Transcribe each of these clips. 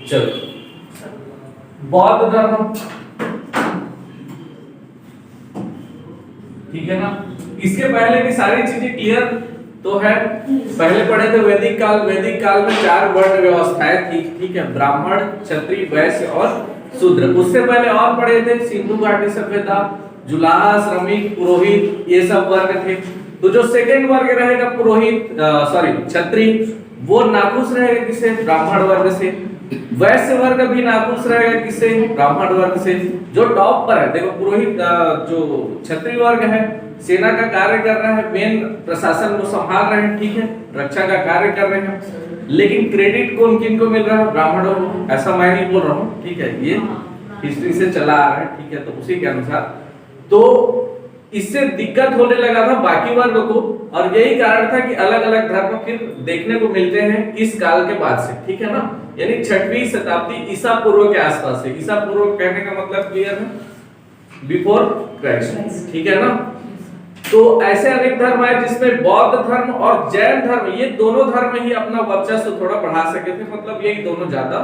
चलो बौद्ध धर्म, ठीक है ना। इसके पहले की सारी चीजें क्लियर तो है। पहले पढ़े थे वैदिक काल। वैदिक काल में 4 वर्ण व्यवस्थाएं थी, ठीक है, ब्राह्मण, क्षत्रिय, वैश्य और शूद्र। उससे पहले और पढ़े थे सिंधु घाटी सभ्यता, जुलाहा, श्रमिक, पुरोहित, ये सब वर्ग थे। तो जो सेकंड वर्ग रहेगा पुरोहित, सॉरी क्षत्रिय, वो नाखुश रहेगा किससे? ब्राह्मण वर्ग से। वैश्य वर्ग भी नाखुश रहेगा किससे? ब्राह्मण वर्ग से। जो टॉप पर है देखो, पुरोहित जो क्षत्रिय वर्ग है सेना का कार्य कर रहा है, मेन प्रशासन को संभाल रहे हैं, ठीक है, रक्षा का कार्य कर रहे हैं, लेकिन क्रेडिट कौन किन को मिल रहा है? ब्राह्मणों को। ऐसा मैं नहीं बोल रहा हूँ, ठीक है, ये हिस्ट्री से चला आ रहा है, ठीक है। तो उसी के अनुसार तो इससे दिक्कत होने लगा था बाकी वर्ग को, और यही कारण था कि अलग अलग धर्म फिर देखने को मिलते हैं इस काल के बाद से, ठीक है ना। यानी 6वीं शताब्दी ईसा पूर्व के आसपास से। ईसा पूर्व कहने का मतलब क्लियर है, बिफोर क्राइस्ट, ठीक है ना। तो ऐसे अनेक धर्म आए जिसमें बौद्ध धर्म और जैन धर्म, ये दोनों धर्म ही अपना वर्चस्व थोड़ा बढ़ा सके थे, मतलब यही दोनों ज्यादा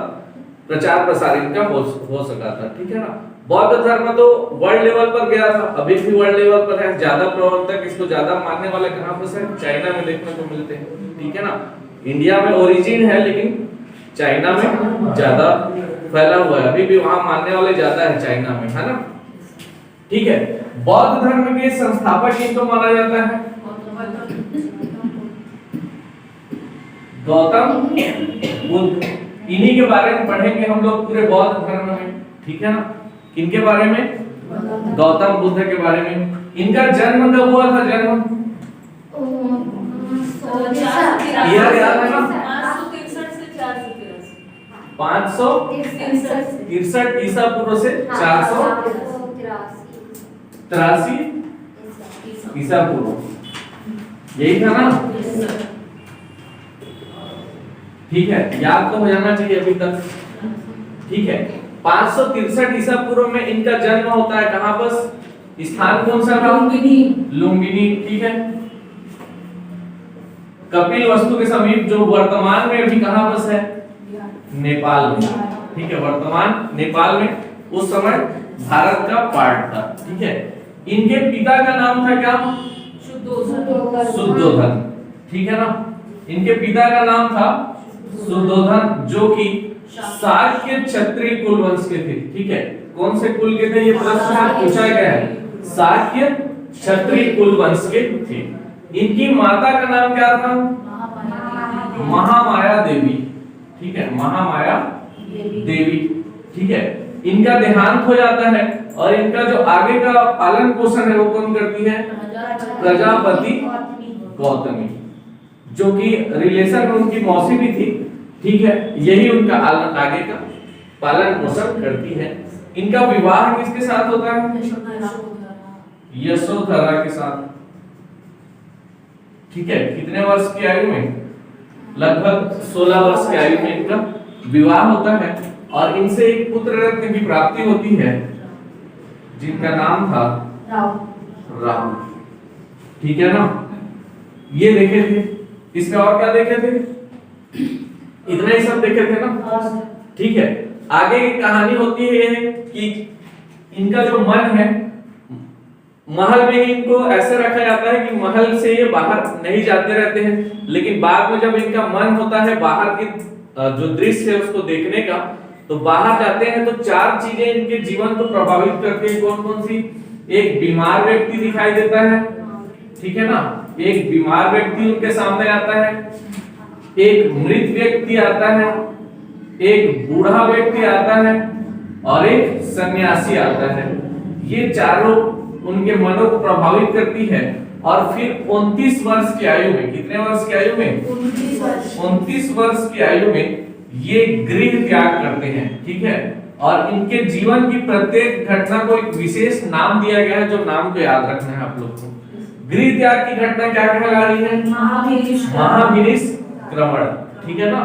प्रचार प्रसार इनका हो सका था, ठीक है ना। बौद्ध धर्म तो वर्ल्ड लेवल पर गया था, अभी भी वर्ल्ड लेवल पर है। ज्यादा प्रवर्तक, इसको ज्यादा मानने वाले कहां पर है? चाइना में देखने को मिलते हैं, ठीक है ना। इंडिया में ओरिजिन है, लेकिन चाइना में ज्यादा फैला हुआ है, अभी भी वहां मानने वाले ज्यादा है चाइना में, है ना, ठीक है। बौद्ध धर्म के संस्थापक किनको माना जाता है? गौतम बुद्ध। इन्हीं के बारे में पढ़ेंगे हम लोग पूरे बौद्ध धर्म में, ठीक है ना। किनके बारे में? गौतम बुद्ध के बारे में। इनका जन्म कब हुआ था? जन्म ईयर याद है ना? 563 ईसा पूर्व से 483 ईसा पूर्व, यही था ना, ठीक है, याद तो हो जाना चाहिए अभी तक, ठीक है। 563 ईसा पूर्व में इनका जन्म होता है। कहां पर? स्थान कौन सा था? लुम्बिनी, ठीक है, कपिल वस्तु के समीप, जो वर्तमान में अभी कहां पर है? नेपाल में, ठीक है, वर्तमान नेपाल में, उस समय भारत का पार्ट था, ठीक है। इनके पिता का नाम था क्या? शुद्धोधन, ठीक है ना। इनके पिता का नाम था शुद्धोधन, जो कि शाक्य क्षत्रिय कुल वंश के थे, ठीक है। कौन से कुल के थे? ये प्रश्न पूछा गया है। शाक्य क्षत्रिय कुल वंश के थे। इनकी माता का नाम क्या था? महामाया देवी, ठीक है, महामाया देवी, ठीक है। इनका देहांत हो जाता है, और इनका जो आगे का पालन पोषण है वो कौन करती है? प्रजापति गौतमी, जो कि रिलेशन में उनकी मौसी भी थी, ठीक है। यही उनका आगे का पालन पोषण करती है। इनका विवाह किसके साथ होता है? यशोधरा के साथ, ठीक है। कितने वर्ष की आयु में? लगभग 16 वर्ष की आयु में इनका विवाह होता है, और इनसे एक पुत्र रत्न की प्राप्ति होती है, जिनका नाम था राहुल, ठीक है ना। ये देखे थे। इसमें और क्या देखे थे? इतना ही सब देखे थे ना, ठीक है। आगे की कहानी होती है कि इनका जो मन है, महल में ही इनको ऐसे रखा जाता है कि महल से ये बाहर नहीं जाते रहते हैं, लेकिन बाद में जब इनका मन होता है बाहर की जो दृश्य है उसको देखने का, तो बाहर जाते हैं तो 4 चीजें इनके जीवन को प्रभावित करती है। कौन कौन सी? एक बीमार व्यक्ति दिखाई देता है, ठीक है ना, एक बीमार व्यक्ति उनके सामने आता है, एक मृत व्यक्ति आता है, एक बूढ़ा व्यक्ति आता है, और एक सन्यासी आता है। ये चारों उनके मनों को प्रभावित करती है। और फिर 29 वर्ष की आयु में, कितने वर्ष की आयु में? 29 वर्ष की आयु में ये गृह त्याग करते हैं, ठीक है। और इनके जीवन की प्रत्येक घटना को एक विशेष नाम दिया गया है, जो नाम को याद रखना है आप लोग को। गृह त्याग की घटना क्या कहला रही है? महाभिनिष्क्रमण, ठीक है ना।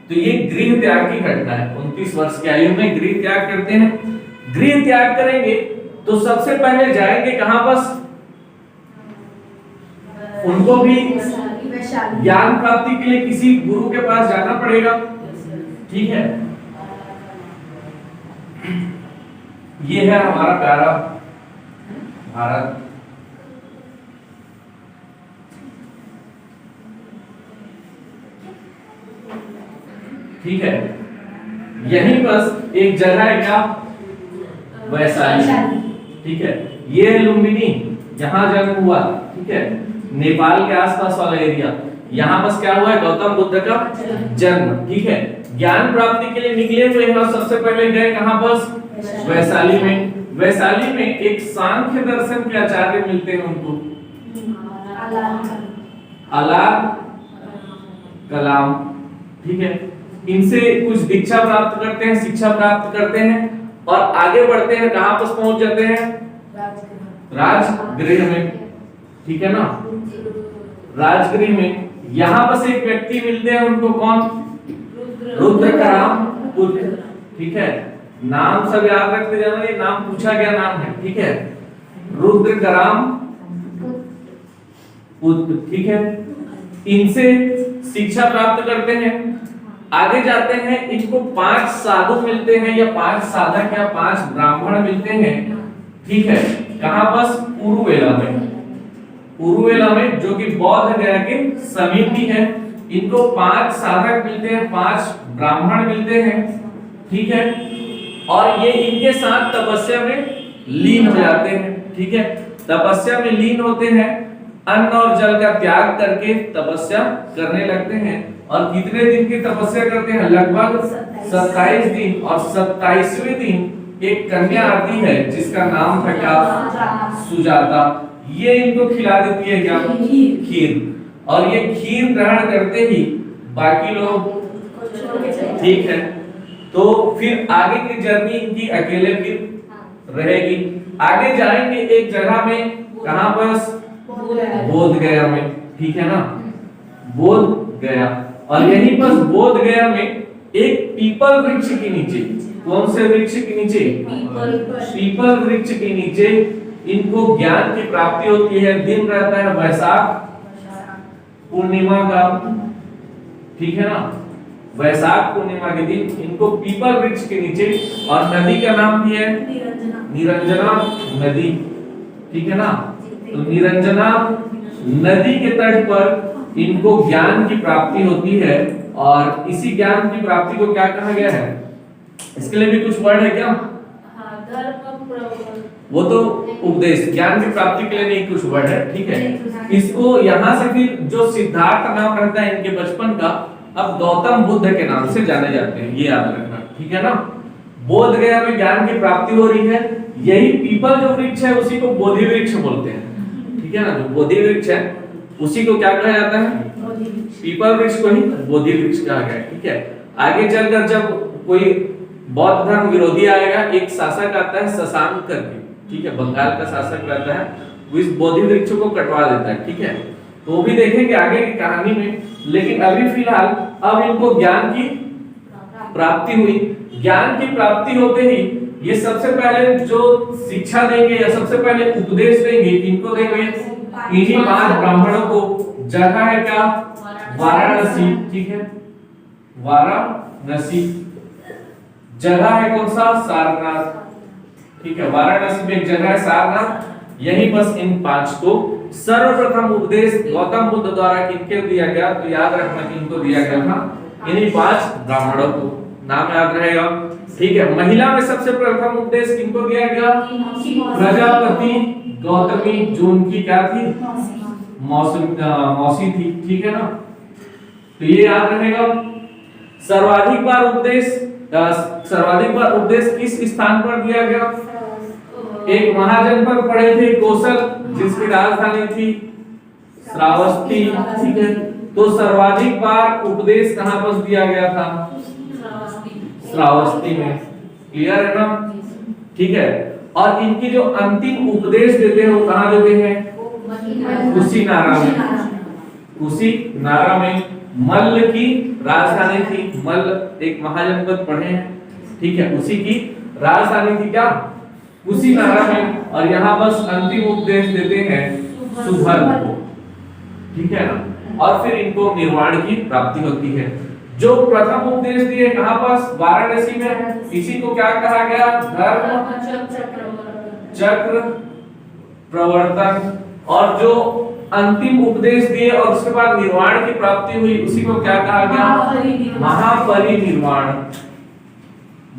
तो ये गृह त्याग की घटना है। 29 वर्ष की आयु में गृह त्याग करते हैं। गृह त्याग करेंगे तो सबसे पहले जाएंगे कहां? बस उनको भी ज्ञान प्राप्ति के लिए किसी गुरु के पास जाना पड़ेगा, ठीक है। ये है हमारा प्यारा भारत। ठीक है, यहीं बस एक जगह है क्या, वैशाली। ठीक है, ये है लुम्बिनी, यहाँ जन्म हुआ। ठीक है, नेपाल के आसपास वाला एरिया, यहाँ बस क्या हुआ है, गौतम बुद्ध का जन्म। ठीक है, ज्ञान प्राप्ति के लिए निकले हुए हैं और सबसे पहले गए कहाँ, बस वैशाली में। वैशाली में एक सांख्य दर्शन के आचार्य मिलते हैं उनको, अलाद कलाम। ठीक है, इनसे कुछ दीक्षा प्राप्त करते हैं, शिक्षा प्राप्त करते हैं और आगे बढ़ते हैं, कहां पर पहुंच जाते हैं, राजगृह में। ठीक है ना, राजगृह में यहां बस एक व्यक्ति मिलते हैं उनको, कौन, रुद्रकराम पुत्र। ठीक है, नाम सब याद रखते जाना, ये नाम पूछा गया नाम है। ठीक है, रुद्रकराम पुत्र। ठीक है, इनसे शिक्षा प्राप्त करते हैं, आगे जाते हैं, इनको 5 साधु मिलते हैं या 5 साधक या 5 ब्राह्मण मिलते हैं। ठीक है, कहां, बस उरुवेला में। उरुवेला में जो कि बौद्ध गया के समीप ही है। इनको 5 साधक मिलते हैं, 5 ब्राह्मण मिलते हैं। ठीक है, और ये इनके साथ तपस्या में लीन हो जाते हैं। ठीक है, तपस्या में लीन होते हैं, अन्न और जल का त्याग करके तपस्या करने लगते हैं। और कितने दिन की तपस्या करते हैं, लगभग 27 दिन। और 27वें दिन एक कन्या आती है जिसका नाम था क्या, सुजाता। ये इनको खिला देती है क्या, खीर। और ये खीर ग्रहण करते ही बाकी लोग, ठीक है, तो फिर आगे की जर्नी इनकी अकेले फिर रहेगी। आगे जाएंगे एक जगह में, कहां, बस बोध गया में। ठीक है ना, बोध गया। और यहीं बस बोध गया में एक पीपल वृक्ष के नीचे, कौन से वृक्ष के नीचे, पीपल वृक्ष के नीचे इनको ज्ञान की प्राप्ति होती है। दिन रहता है वैशाख पूर्णिमा का। ठीक है ना, वैशाख पूर्णिमा के दिन इनको पीपल वृक्ष के नीचे, और नदी का नाम भी है निरंजना नदी। ठीक है ना, तो निरंजना नदी के तट पर इनको ज्ञान की प्राप्ति होती है। और इसी ज्ञान की प्राप्ति को क्या कहा गया है, इसके लिए भी कुछ वर्ड है क्या, वो तो उपदेश, ज्ञान की प्राप्ति के लिए नहीं, कुछ वर्ड है। ठीक है, इसको यहाँ से फिर जो सिद्धार्थ नाम रहता है इनके बचपन का, अब गौतम बुद्ध के नाम से जाने जाते हैं, ये याद रखना। ठीक है ना, बोध गया में ज्ञान की प्राप्ति हो रही है। यही पीपल जो वृक्ष है उसी को बोधि वृक्ष बोलते हैं। ठीक है ना, जो बोधि वृक्ष है उसी को क्या कहा जाता है, पीपल वृक्ष को ही बोधि वृक्ष कहा गया। ठीक है, आगे चलकर जब कोई बौद्ध धर्म विरोधी आएगा, एक शासक आता है शशांक करके, ठीक है, बंगाल का शासक रहता है, वो इस बोधि वृक्ष को कटवा देता है। ठीक है, तो वो भी देखेंगे आगे की कहानी में। लेकिन अभी फिलहाल अब इनको ज्ञान की प्राप्ति हुई। ज्ञान की प्राप्ति होते ही ये सबसे पहले जो शिक्षा देंगे या सबसे पहले उपदेश देंगे, इनको देंगे इन्हीं 5 ब्राह्मणों को। जगह है क्या, वाराणसी। ठीक है, वाराणसी। जगह है कौन सा, सारनाथ। ठीक है, वाराणसी में एक जगह है सारनाथ। यही बस इन 5 को सर्वप्रथम उपदेश गौतम बुद्ध द्वारा किनके दिया गया, तो याद रखना कि इनको दिया गया था इन्हीं 5 ब्राह्मणों को, नाम याद रहेगा। ठीक है, महिला में सबसे प्रथम उपदेश किनको दिया गया, प्रजापति गौतमी, जो उनकी क्या थी, मौसी थी। ठीक है ना, तो ये याद रहेगा। सर्वाधिक बार उपदेश किस स्थान पर दिया गया, एक महाजन पर पढ़े थे, कौशल, जिसकी राजधानी थी श्रावस्ती। ठीक है, तो सर्वाधिक बार उपदेश कहां पर दिया गया था, श्रावस्ती में। क्लियर है ना, ठीक है। और इनकी जो अंतिम उपदेश देते हैं वो कहां देते हैं, कुशीनारा में। कुशीनारा में मल्ल की राजधानी थी, मल्ल एक महाजनपद पढ़े हैं। ठीक है, उसी की राजधानी थी क्या, कुशीनारा में। और यहाँ बस अंतिम उपदेश देते हैं सुभद्र को। ठीक है ना, और फिर इनको निर्वाण की प्राप्ति होती है। जो प्रथम उपदेश दिए कहां पास, वाराणसी में, इसी को क्या कहा गया, धर्म चक्र प्रवर्तन। और जो अंतिम उपदेश दिए और उसके बाद निर्वाण की प्राप्ति हुई उसी को क्या कहा गया, महापरिनिर्वाण।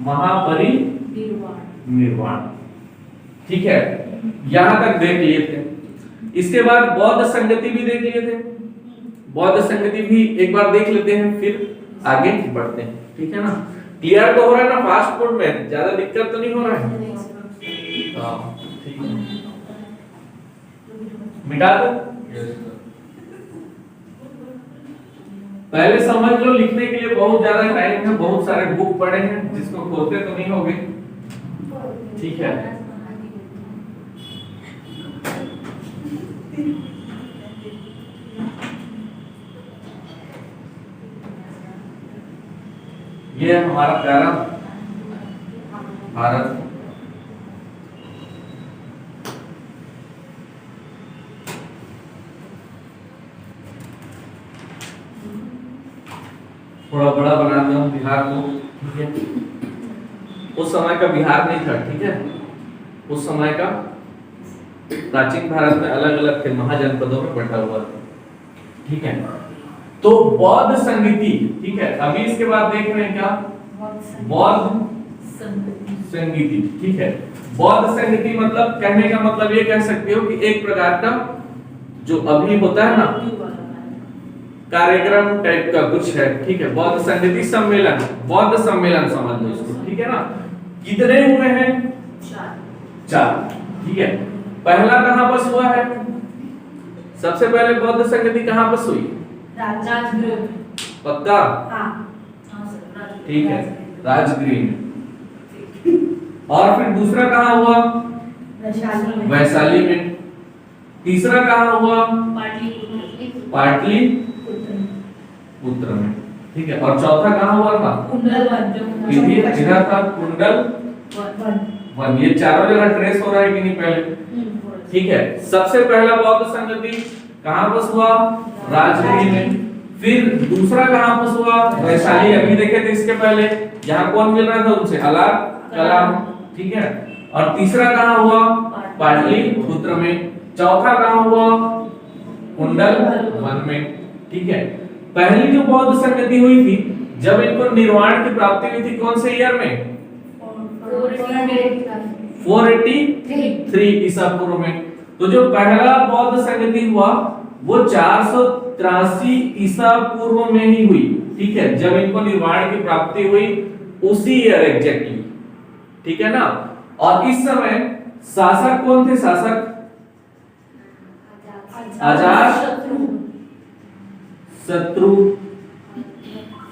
महापरिनिर्वाण। ठीक है, यहां तक देख लिए थे। इसके बाद बौद्ध संगति भी देख लिए थे, बौद्ध संगति भी एक बार देख लेते हैं फिर आगे बढ़ते हैं। ठीक है ना, क्लियर तो हो रहा है ना, फास्ट फूड में ज्यादा दिक्कत तो नहीं हो रहा है। हाँ ठीक है, मिटा दो। पहले समझ लो, लिखने के लिए बहुत ज्यादा टाइम है, बहुत सारे बुक पढ़े हैं जिसको खोलते तो नहीं होगे। ठीक है, ये हमारा प्यारा भारत। थोड़ा बड़ा बना दिया हूं बिहार को। ठीक है, उस समय का बिहार नहीं था। ठीक है, उस समय का प्राचीन भारत में अलग अलग थे, महाजनपदों में बंटा हुआ था। ठीक है, तो बौद्ध संगति। ठीक है, अभी इसके बाद देख रहे हैं क्या, बौद्ध संगति। ठीक है, बौद्ध संगति मतलब कहने का मतलब ये कह सकते हो कि एक प्रकार का जो अभी होता है ना कार्यक्रम टाइप का कुछ है। ठीक है, बौद्ध संगति सम्मेलन, बौद्ध सम्मेलन समझ लो इसको। ठीक है ना, कितने हुए हैं, 4। ठीक है, पहला कहां पर हुआ है, सबसे पहले बौद्ध संगति कहां पर हुई, राजगृह। पक्का, ठीक है, राजगृह में। और फिर दूसरा कहां हुआ, वैशाली में। तीसरा कहां हुआ, पाटलिपुत्र में। ठीक है, और चौथा कहां हुआ था, इधर था कुंडल वन। ये चारों जगह ट्रेस हो रहा है कि नहीं पहले। ठीक है, सबसे पहला बौद्ध संगति कहां पर हुआ, राजगृह में। फिर दूसरा कहां पर हुआ, वैशाली। अभी देखे थे इसके पहले, यहाँ कौन मिल रहा था उनसे, अलार कलाम। ठीक है, और तीसरा कहां हुआ, पाटलिपुत्र में। चौथा कहां हुआ, कुंडल वन में। ठीक है, पहली जो बौद्ध संगति हुई थी, जब इनको निर्वाण की प्राप्ति हुई थी, कौन से ईयर में, 483 ईसा पूर्व में। तो जो पहला बौद्ध संगति हुआ वो 483 ईसा पूर्व में ही हुई। ठीक है, जब इनको निर्वाण की प्राप्ति हुई उसी ईयर एग्जैक्टली। ठीक है ना, और इस समय शासक कौन थे, शासक अजातशत्रु।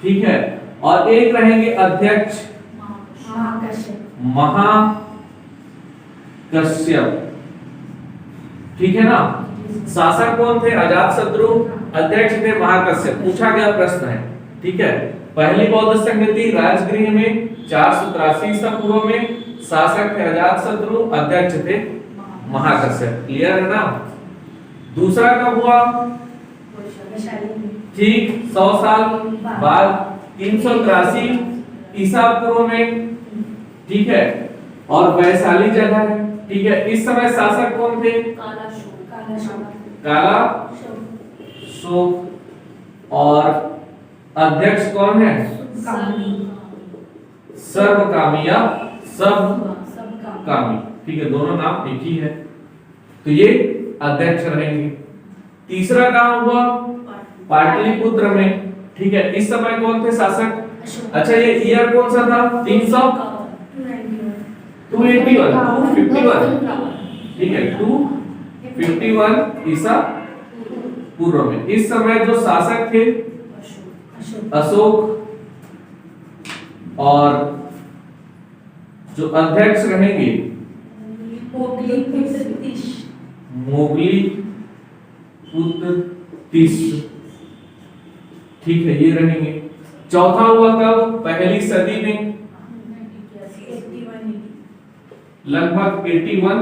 ठीक है, और एक रहेंगे अध्यक्ष महाकश्यप। ठीक है ना, शासक कौन थे, अजातशत्रु, अध्यक्ष थे महाकश्यप। पूछा गया प्रश्न है। ठीक है, पहली बौद्ध संगति राजगृह में 483 ईसा पूर्व में, शासक थे अजातशत्रु, अध्यक्ष थे महाकश्यप। क्लियर है ना। दूसरा कब हुआ, ठीक 100 साल बाद 383 ईसा पूर्व में। ठीक है, और वैशाली जगह है। ठीक है, इस समय शासक कौन थे, काला शोक, और अध्यक्ष कौन है, सर्वकामी या सबकामी। ठीक है, दोनों नाम एक ही है, तो ये अध्यक्ष रहेंगे। तीसरा कहां हुआ, पाटलिपुत्र में। ठीक है, इस समय कौन थे शासक, अच्छा ये ईयर कौन सा था, 251। ठीक है, 251 ईसा पूर्व में। इस समय जो शासक थे अशोक, और जो अध्यक्ष रहेंगे मोगली पुत्र तीस। ठीक है, ये रहेंगे। चौथा हुआ कब, पहली सदी में, लगभग 81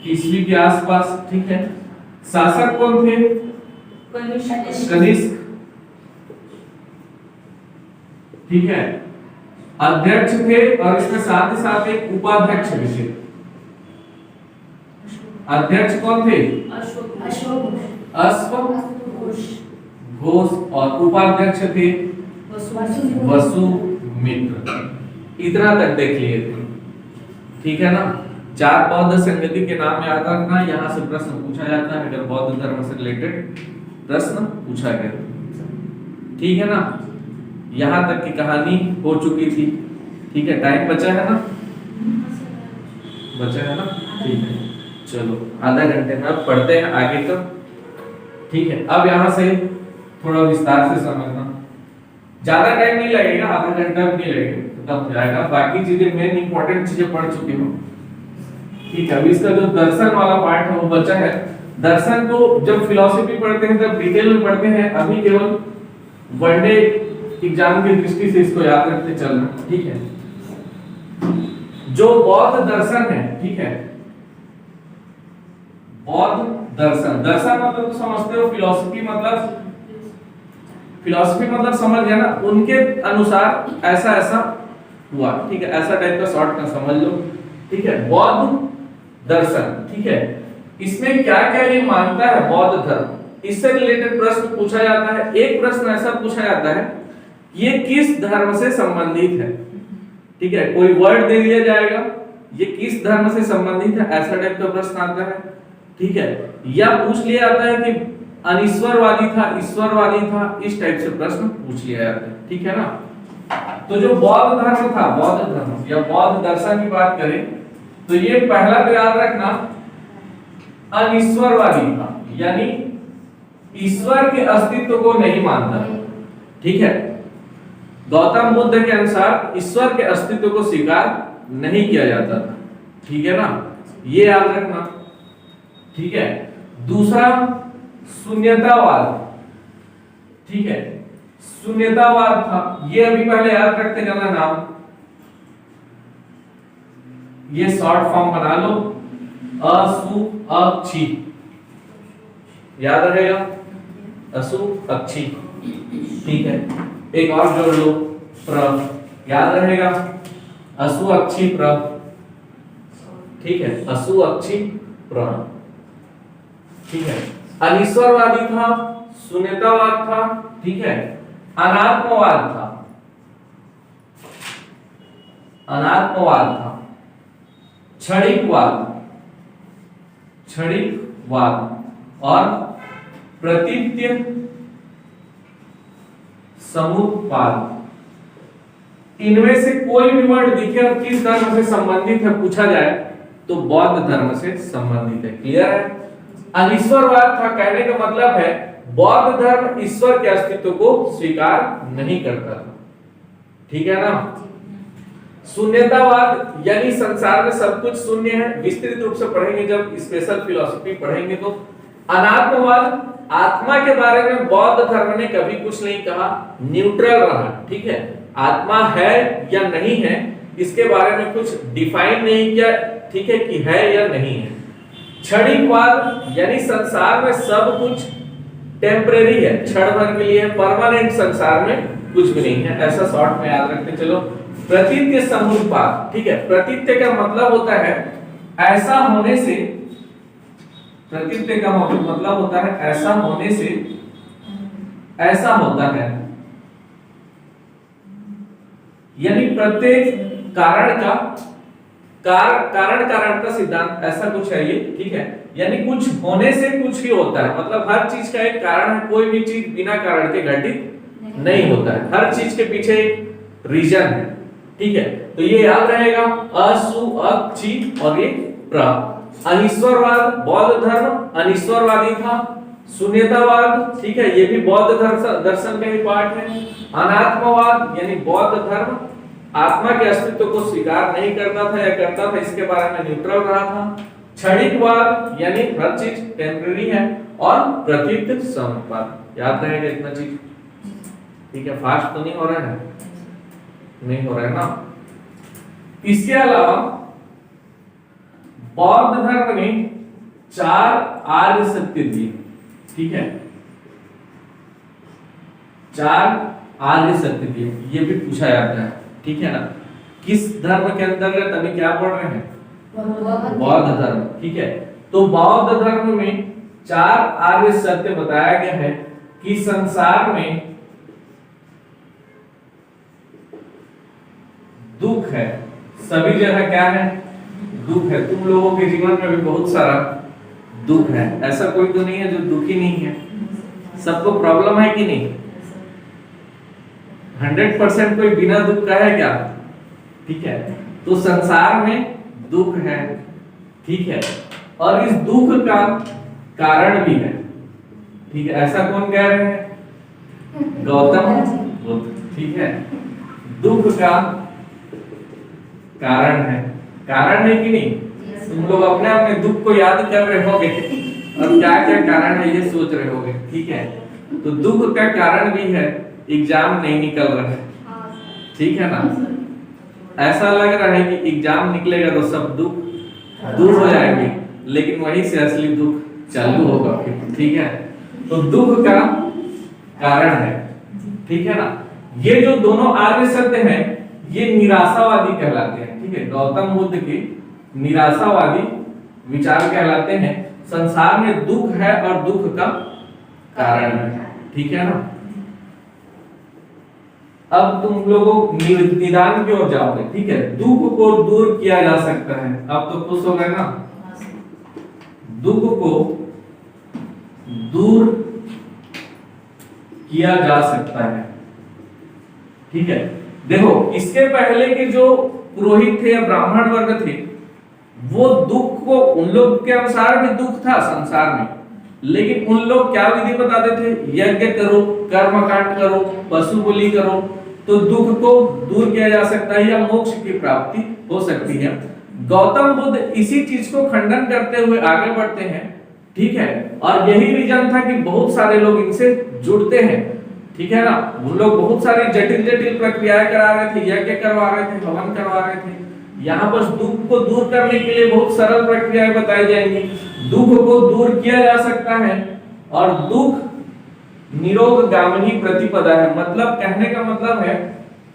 ईस्वी के आसपास। ठीक है, शासक कौन थे, कनिष्क। ठीक है, अध्यक्ष थे और इसमें साथ ही साथ एक उपाध्यक्ष भी थे। अध्यक्ष कौन थे? अश्व घोष और उपाध्यक्ष थे वसुमित्र। इतना तक देख लिए थे, ठीक है ना। चार बौद्ध संगति के नाम याद रखना, यहाँ से प्रश्न पूछा जाता है अगर बौद्ध धर्म से रिलेटेड प्रश्न पूछा गया, ठीक है ना। यहाँ तक की कहानी हो चुकी थी, ठीक है। टाइम बचा है ना, बचा है ना, ठीक है। चलो आधा घंटे में अब पढ़ते हैं आगे का, ठीक है। अब यहाँ से थोड़ा विस्तार से समझना, ज्यादा टाइम नहीं लगेगा, आधा घंटा भी नहीं लगेगा, खत्म हो जाएगा। बाकी चीजें मेन इंपॉर्टेंट चीजें पढ़ चुके हो, ठीक है। अभी इसका जो दर्शन वाला पार्ट है वो बचा है। दर्शन को जब फिलॉसफी पढ़ते हैं तब डिटेल में पढ़ते हैं, अभी केवल वनडे एग्जाम की दृष्टि से इसको याद रखते चलना, ठीक है। जो बौद्ध दर्शन है, ठीक है, बौद्ध दर्शन, दर्शन मतलब तो समझते हो, फिलॉसफी मतलब, फिलॉसफी मतलब समझ गया ना, उनके अनुसार ऐसा ऐसा हुआ, ठीक है। ऐसा टाइप का शॉर्ट में समझ लो, ठीक है। बौद्ध दर्शन, ठीक है, इसमें क्या क्या ये मानता है बौद्ध धर्म, इससे रिलेटेड प्रश्न पूछा जाता है। एक प्रश्न ऐसा पूछा जाता है ये किस धर्म से संबंधित है, ठीक है। कोई वर्ड दे दिया जाएगा, ये किस धर्म से संबंधित है, ऐसा टाइप का प्रश्न आता है, ठीक है। या पूछ लिया जाता है कि अनिश्वरवादी था, ईश्वरवादी था, इस टाइप से प्रश्न पूछ लिया जाता है, ठीक है ना। तो जो बौद्ध धर्म था, बौद्ध धर्म या बौद्ध दर्शन की बात करें तो ये पहला तो याद रखना अनिश्वरवादी था, यानी ईश्वर के अस्तित्व को नहीं मानता, ठीक है। गौतम बुद्ध के अनुसार ईश्वर के अस्तित्व को स्वीकार नहीं किया जाता था, ठीक है ना, ये याद रखना, ठीक है। दूसरा शून्यतावाद, ठीक है, शून्यतावाद था, ये अभी पहले याद रखते जाना नाम, ये शॉर्ट फॉर्म बना लो, असु अक्षी, याद रहेगा, असु अक्षी, ठीक है। एक और जोड़ लो, प्र, याद रहेगा, असु अक्षी प्र, ठीक है, असु अक्षी प्र, ठीक है। अनिश्वरवादी था, शून्यतावाद था, ठीक है, अनात्मवाद था, अनात्मवाद था, क्षणिकवाद, क्षणिकवाद और प्रतीत्य समुत्पाद। इनमें से कोई भी वर्ड दिखे और किस धर्म से संबंधित है पूछा जाए तो बौद्ध धर्म से संबंधित है, क्लियर है। अनिश्वरवाद था, कहने का मतलब है बौद्ध धर्म ईश्वर के अस्तित्व को स्वीकार नहीं करता था, ठीक है ना। शून्यतावाद यानी संसार में सब कुछ शून्य है, विस्तृत रूप से पढ़ेंगे जब स्पेशल फिलॉसफी पढ़ेंगे तो। अनात्मवाद, आत्मा के बारे में बौद्ध धर्म ने कभी कुछ नहीं कहा, न्यूट्रल रहा, ठीक है। आत्मा है या नहीं है इसके बारे में कुछ डिफाइन नहीं किया, ठीक है, कि है या नहीं है। क्षणिकवाद यानी संसार में सब कुछ टेम्परेरी है, क्षण भर के लिए, परमानेंट संसार में कुछ भी नहीं है, ऐसा शॉर्ट में याद रखते चलो। प्रतीत्य समुत्पाद, ठीक है, प्रतीत्य का मतलब होता है ऐसा होने से, प्रतीत्य का मतलब होता है ऐसा होने से ऐसा होता है, यानी प्रत्येक कारण का कारण का सिद्धांत, ऐसा कुछ है ये, ठीक है। यानी कुछ होने से कुछ ही होता है, मतलब हर चीज का एक कारण है, कोई भी चीज बिना कारण के घटित नहीं होता है, हर चीज के पीछे एक रीजन है, ठीक है। तो ये याद रहेगा, असु अक्षी और ये प्र। अनिश्वरवाद, बौद्ध धर्म अनिश्वरवादी था। शून्यतावाद, ठीक है, ये भी बौद्ध दर्शन का ही पार्ट है। अनात्मवाद यानी बौद्ध धर्म आत्मा के अस्तित्व को स्वीकार नहीं करता था या करता था इसके बारे में न्यूट्रल रहा था। क्षणिकवाद यानी हर चीज टेम्परेरी है, और प्रतीत समुत्पाद, याद रहेगा इतना चीज, ठीक है। फास्ट तो नहीं हो रहा है, नहीं हो रहा है ना। इसके अलावा बौद्ध धर्म ने 4 आर्य सत्य दिए, ठीक है, 4 आर्य सत्य भी है, ये भी पूछा जाता है, ठीक है ना। किस धर्म के अंतर्गत अभी क्या पढ़ रहे हैं? बौद्ध धर्म, ठीक है। तो बौद्ध धर्म में 4 आर्य सत्य बताया गया है कि संसार में दुख है, सभी जगह क्या है? दुख है। तुम लोगों के जीवन में भी बहुत सारा दुख है, ऐसा कोई तो नहीं है जो दुखी नहीं है, सबको प्रॉब्लम है कि नहीं? 100% कोई बिना दुख का है क्या? ठीक है, तो संसार में दुख है, ठीक है, और इस दुख का कारण भी है, ठीक है। ऐसा कौन कह रहे हैं? गौतम बुद्ध, ठीक है। दुख का कारण है कि नहीं? तुम लोग अपने अपने दुख को याद कर रहे होगे और क्या क्या कारण है ये सोच रहे होगे, ठीक है। तो दुख का कारण भी है, एग्जाम नहीं निकल रहा है, ठीक है ना। ऐसा लग रहा है कि एग्जाम निकलेगा तो सब दुख दूर हो जाएंगे, लेकिन वहीं से असली दुख चालू होगा फिर, ठीक है। तो दुख का कारण है, ठीक है ना। ये जो दोनों आर्य सत्य हैं ये निराशावादी कहलाते हैं, ठीक है। गौतम बुद्ध के निराशावादी विचार कहलाते हैं। संसार में दुख है और दुख का कारण है, ठीक है ना। अब तुम लोगों निदान की ओर जाओगे, ठीक है। दुख को दूर किया जा सकता है, अब तो खुश हो गए ना। दुख को दूर किया जा सकता है, ठीक है। देखो, इसके पहले के जो पुरोहित थे या ब्राह्मण वर्ग थे, वो दुख को उन लोग के अनुसार भी दुख था संसार में, लेकिन उन लोग क्या विधि बताते थे? यज्ञ करो, कर्मकांड करो, पशु बलि करो, तो दुख को दूर किया जा सकता है या मोक्ष की प्राप्ति हो सकती है। गौतम बुद्ध इसी चीज को खंडन करते हुए आगे बढ़ते हैं, ठीक है। और यही रीजन था कि बहुत सारे लोग इनसे जुड़ते हैं, ठीक है ना। उन लोग बहुत सारी जटिल जटिल प्रक्रियाएं करा रहे थे, यज्ञ करवा रहे थे, हवन करवा रहे थे। यहाँ पर दुख को दूर करने के लिए बहुत सरल प्रक्रियाएं बताई जाएंगी। दुख को दूर किया जा सकता है और दुख निरोग गामिनी प्रतिपदा है। मतलब कहने का मतलब है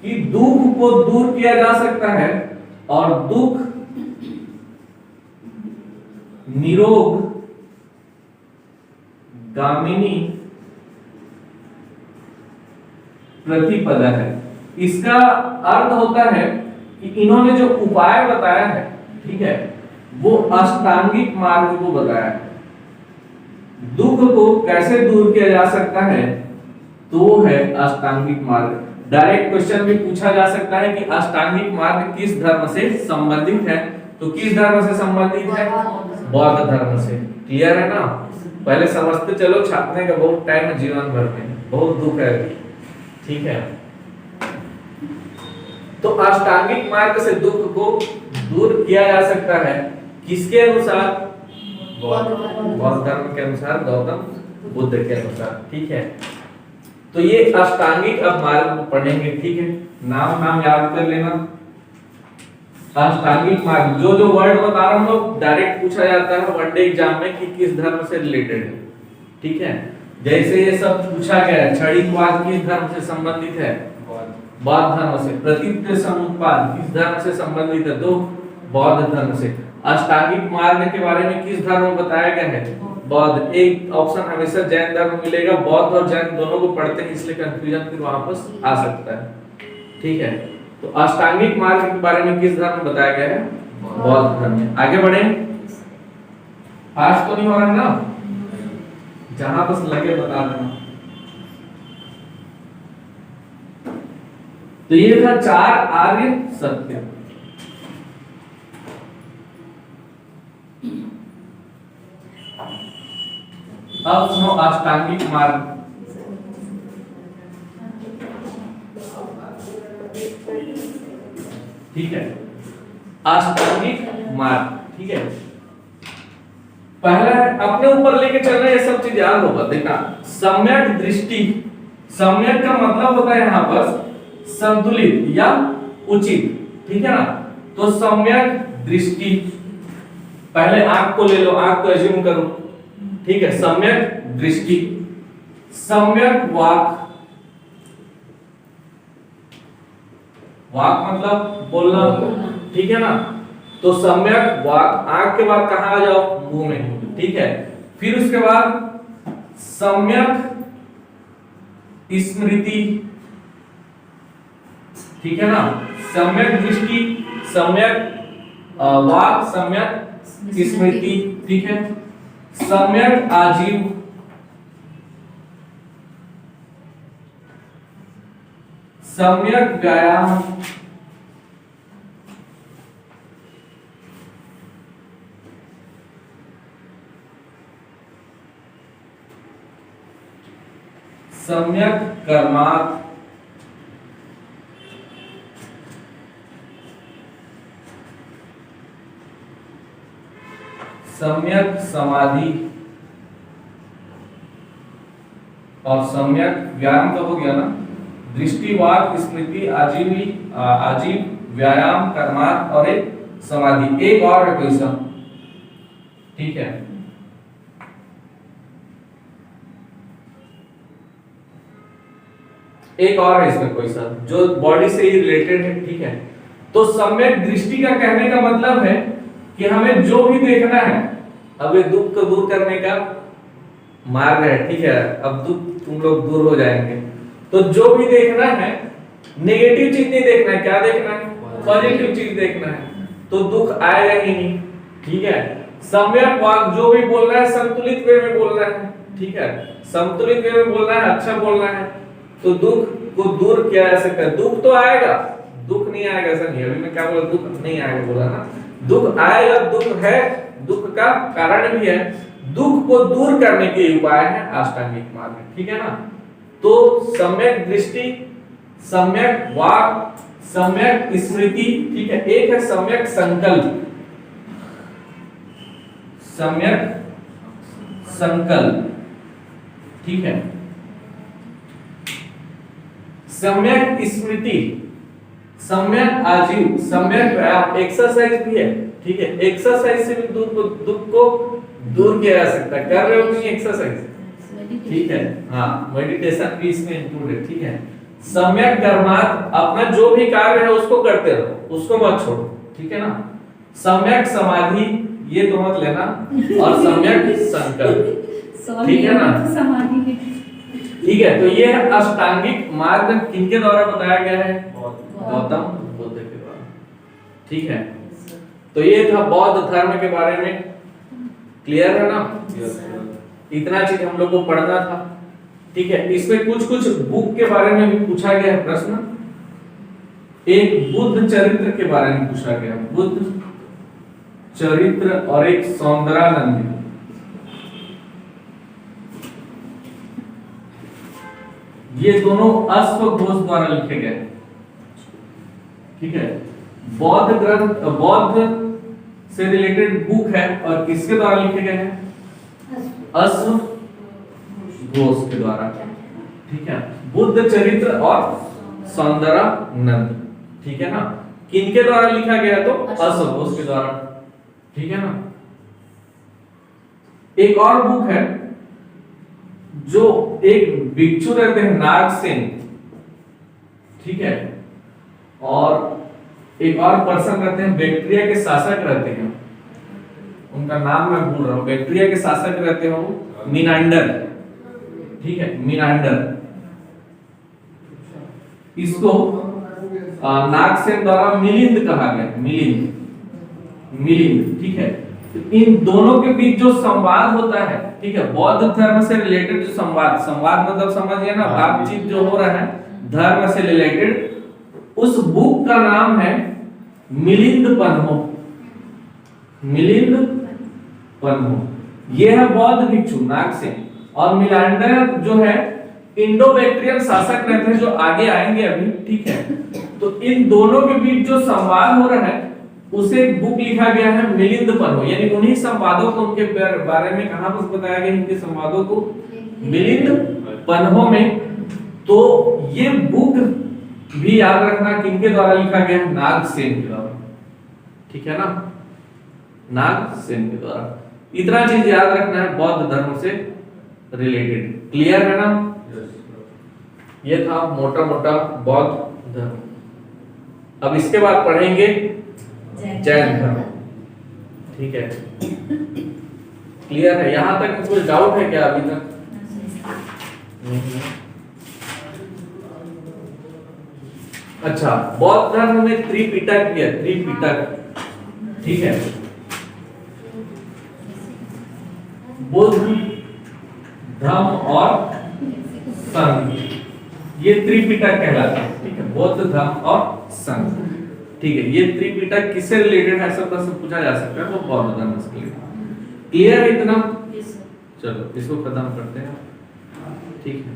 कि दुख को दूर किया जा सकता है और दुख निरोग गामिनी प्रतिपदा है। इसका अर्थ होता है कि इन्होंने जो उपाय बताया है, ठीक है, वो अष्टांगिक मार्ग को बताया है। दुख को कैसे दूर किया जा सकता है, तो है अष्टांगिक मार्ग। डायरेक्ट क्वेश्चन भी पूछा जा सकता है कि अष्टांगिक मार्ग किस धर्म से संबंधित है, तो किस धर्म से संबंधित है? बौद्ध धर्म से। क्लियर है ना? पहले समझते चलो, छापने का बहुत टाइम है जीवन भर में, बहुत दुख है, ठीक है। तो अष्टांगिक मार्ग से दुख को दूर किया जा सकता है, किसके अनुसार? बौद्ध धर्म के अनुसार, गौतम बुद्ध के अनुसार, ठीक है। तो ये अष्टांगिक अब मार्ग को पढ़ेंगे, ठीक है। नाम याद कर लेना। अष्टांगिक मार्ग, जो वर्ड बता रहा हूँ डायरेक्ट पूछा जाता है वनडे एग्जाम में कि किस धर्म से रिलेटेड है, ठीक है। जैसे ये सब पूछा गया है, क्षणिकवाद किस धर्म से संबंधित है? बौद्ध धर्म से। प्रतीत समुत्पाद किस धर्म से संबंधित है? तो बौद्ध धर्म से। अष्टांगिक मार्ग के बारे में किस धर्म में बताया गया है? बौद्ध। एक ऑप्शन हमेशा जैन धर्म मिलेगा। बौद्ध और जैन दोनों को पढ़ते हैं, इसलिए कंफ्यूजन फिर वापस आ सकता है, ठीक है। तो अष्टांगिक मार्ग के बारे में किस धर्म में बताया गया है? बौद्ध धर्म में। आगे बढ़े, फास्ट तो नहीं हो रहा ना, जहां बस लगे बता देना। तो ये था 4 आर्य सत्य। अब सुनो अष्टांगिक मार्ग। ठीक है, अष्टांगिक मार्ग, ठीक है। पहला अपने ऊपर लेके चल रहे, ये सब चीज याद होगा। देखना, सम्यक दृष्टि। सम्यक का मतलब होता है यहाँ पर संतुलित या उचित, ठीक है ना। तो सम्यक दृष्टि, पहले आंख को ले लो, आंख को एज्यूम करो, ठीक है। सम्यक दृष्टि, सम्यक वाक, वाक मतलब बोलना, ठीक है ना। तो सम्यक वाक, आंख के बाद कहां आ जाओ, मुंह में, ठीक है। फिर उसके बाद सम्यक स्मृति, ठीक है ना। सम्यक दृष्टि, सम्यक वाक, सम्यक स्मृति, ठीक है। सम्यक आजीव, सम्यक व्यायाम, सम्यक कर्मात्, सम्यक समाधि और सम्यक व्यायाम तो हो गया ना। दृष्टि, वाक, स्मृति, आजीव, व्यायाम, कर्मार्थ और एक समाधि। एक और है कोई सा, ठीक है। एक और है इसमें कोई सा जो बॉडी से ही रिलेटेड है, ठीक है। तो सम्यक दृष्टि का कहने का मतलब है कि हमें जो भी देखना है, अब ये दुख को दूर करने का मार्ग है, ठीक है। अब दुख तुम लोग दूर हो जाएंगे। तो जो भी देखना है, नेगेटिव चीज नहीं देखना है, क्या देखना है, पॉजिटिव चीज देखना है, तो दुख आएगा ही नहीं, ठीक है। सम्यक वाक, जो भी बोलना है संतुलित वे में बोलना है, ठीक है। संतुलित वे में बोलना है, अच्छा बोलना है, तो दुख को दूर किया जा सकता है। दुख तो आएगा, दुख नहीं आएगा ऐसा नहीं। अभी मैं क्या बोला, दुख नहीं आएगा बोला ना, दुख आएगा, दुख है, दुख का कारण भी है। दुख को दूर करने के उपाय है अष्टांगिक मार्ग, ठीक है ना। तो सम्यक दृष्टि, सम्यक वाक, सम्यक स्मृति, ठीक है। एक है सम्यक संकल्प, सम्यक संकल्प, ठीक है। सम्यक स्मृति, सम्यक आजीव, सम्यक व्यायाम, एक्सरसाइज भी है, ठीक है। एक्सरसाइज से भी दुख को दूर किया जा सकता है। कर रहे हो नहीं एक्सरसाइज, ठीक है। हाँ, मेडिटेशन भी इसमें इंक्लूड है, ठीक है। सम्यक कर्मार्थ, अपना जो भी कार्य है उसको करते रहो, उसको मत छोड़ो, ठीक है ना। सम्यक समाधि, ये तो मत लेना, और सम्यक संकल्प, ठीक है ना। समाधि, ठीक है। तो ये है अष्टांगिक मार्ग, किनके द्वारा बताया गया है, गौतम बुद्ध के द्वारा, ठीक है। तो ये था बौद्ध धर्म के बारे में, क्लियर है ना। इतना चीज हम लोग को पढ़ना था, ठीक है। इसमें कुछ कुछ बुक के बारे में भी पूछा गया है प्रश्न। एक बुद्ध चरित्र के बारे में पूछा गया, बुद्ध चरित्र, और एक सौंदरानंद। ये दोनों अश्वघोष द्वारा लिखे गए, ठीक है। बौद्ध ग्रंथ, बौद्ध से रिलेटेड बुक है, और किसके द्वारा लिखे गए हैं, अश्वघोष के द्वारा, ठीक है। बुद्ध चरित्र और सौंदरानंद, ठीक है ना। किनके द्वारा लिखा गया, तो अश्वघोष के द्वारा, ठीक है ना। एक और बुक है जो एक भिक्षु रहते हैं, नागसेन, ठीक है। और एक और पर्सन रहते हैं, बैक्टीरिया के शासक रहते हैं, उनका नाम मैं भूल रहा हूँ। बैक्टीरिया के शासक रहते हो, मिनांडर, ठीक है, मिनांडर। इसको नागसेन द्वारा मिलिंद कहा गया, मिलिंद, ठीक है। तो इन दोनों के बीच जो संवाद होता है, ठीक है, बौद्ध धर्म से रिलेटेड जो संवाद मतलब समझिए ना, बातचीत जो हो रहा है धर्म से रिलेटेड, उस बुक का नाम है मिलिंद पन्हो। ये है बौद्ध भिक्षु नागसेन, और मिलांडर जो है इंडो बैक्टीरियन शासक रहते हैं, जो आगे आएंगे अभी, ठीक है। तो इन दोनों के बीच जो संवाद हो रहा है उसे बुक लिखा गया है मिलिंद पन्हो, यानी उन्हीं संवादों को, उनके बारे में कहां पर बताया गया, इनके संवादों को मिलिंद पन्हो में। तो ये बुक भी याद रखना किनके द्वारा लिखा गया है, नागसेन के द्वारा, ठीक है ना, नागसेन के द्वारा। इतना चीज याद रखना है बौद्ध धर्म से रिलेटेड, क्लियर है ना। ये था मोटा मोटा बौद्ध धर्म। अब इसके बाद पढ़ेंगे जैन धर्म। ठीक है, क्लियर है? यहां तक कुछ डाउट है क्या अभी तक? अच्छा, बौद्ध धर्म में त्रिपिटक भी है, त्रिपिटक। ठीक है, बुद्ध धम्म और संघ, ये त्रिपिटक कहलाता है। ठीक है, बौद्ध धम्म और संघ। ठीक है, ये त्रिपिटक किससे रिलेटेड है, सब प्रश्न पूछा जा सकता है, तो बौद्ध धर्म से रिलेटेड। क्लियर है इतना? चलो इसको खत्म करते हैं। ठीक है।